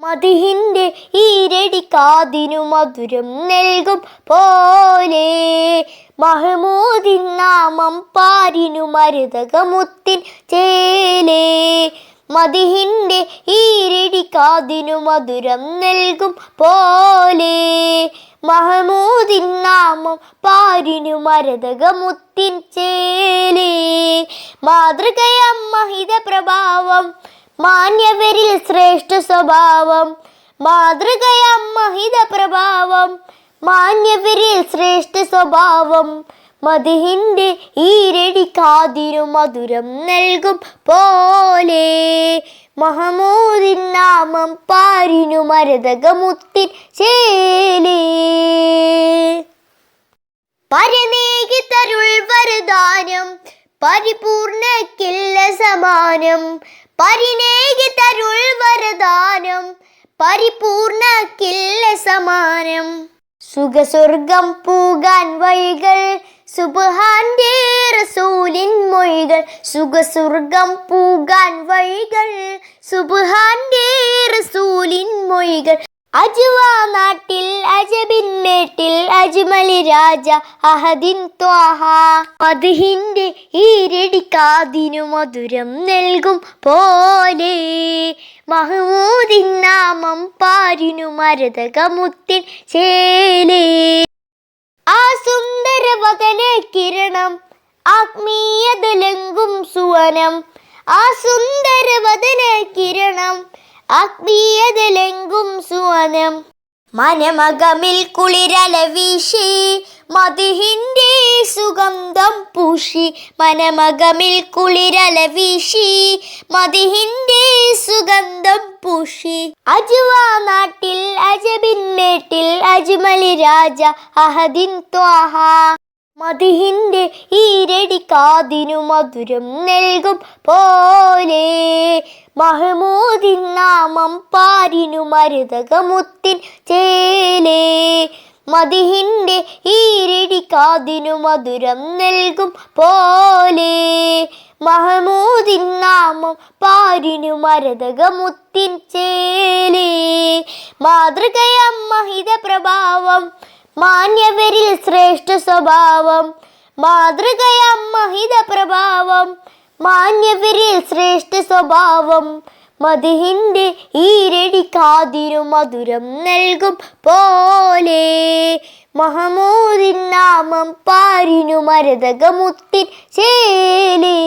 മദിഹിന്റെ ഈരടി കാതിനു മധുരം നൽകും പോലെ മഹമൂദിൻ നാമം പാരിനു മരുതകമുത്തിൻ ചേലേ. മദിഹിന്റെ ഈരടി കാതിനു മധുരം നൽകും പോലെ മഹമൂദിൻ നാമം പാരിനു മരതകമുത്തിൻ ചേലേ. മാതൃകയം മഹിത പ്രഭാവം മാന്യവരിൽ ശ്രേഷ്ഠ സ്വഭാവം. മാതൃകയം മഹിത പ്രഭാവം മാന്യവരിൽ ശ്രേഷ്ഠ സ്വഭാവം. മദിഹിന്റെ ഈരടി കാതിനു മധുരം നൽകും പോലെ മഹമൂദിൻ നാമം പാരിനു മരതകമുത്തിൻ ചേലേ. പരനേകി തരുൾ വരദാനം പരിപൂർണക്കില്ല സമാനം. പരിനേകി തരുൾ വരദാനം പരിപൂർണക്കില്ല സമാനം. സുഖസ്വർഗം പൂകാൻ വഴികൾ സുബ്ഹാന്റെ റസൂലിൻ മൊഴികൾ. സുഖസ്വർഗം പൂകാൻ വഴികൾ സുബ്ഹാന്റെ റസൂലിൻ മൊഴികൾ. അജ്വാ നാട്ടിൽ അജബിൻ മേട്ടിൽ അജ്മലി രാജ അഹദിൻ ത്വാഹ. മദ്ഹിന്റെ ഈരടി കാതിനു മധുരം നൽകും പോലെ മഹമൂദിൻ നാമം പാരിനു മരതകമുത്തിൻ ചേലേ. ആ സുന്ദര വദന കിരണം ആത്മീയതലങ്കും സുവനം. ആ സുന്ദര വദന കിരണം ആത്മീയതലങ്കും സുവനം. മനമകമിൽ കുളിരല വീശി മദ്ഹിന്റെ സുഗന്ധം പൂശി. മനമകമിൽ കുളിരല വീശി മദ്ഹിന്റെ സുഗന്ധം പൂശി. അജ്വാ നാട്ടിൽ അജബിൻ മേട്ടിൽ അജ്മലി രാജ അഹദിൻ ത്വാഹ. മദ്ഹിന്റെ ഈരടി കാതിനു മധുരം നൽകും പോലെ മഹമൂദിൻ നാമം പാരിനു മരതകമുത്തിൻ ചേലേ. മദ്ഹിന്റെ ഈരടി കാതിനു മധുരം നൽകും പോലെ മഹമൂദിൻ നാമം പാരിനു മരതകമുത്തിൻ ചേലേ. മാതൃകയം മഹിത പ്രഭാവം മാന്യവരിൽ ശ്രേഷ്ഠ സ്വഭാവം. മാതൃകയം മഹിത പ്രഭാവം മാന്യവരിൽ ശ്രേഷ്ഠ സ്വഭാവം. മദ്ഹിന്റെ ഈരടി കാതിനു മധുരം നൽകും പോലെ മഹമൂദിൻ നാമം പാരിനു മരതകമുത്തിൻ ചേലേ.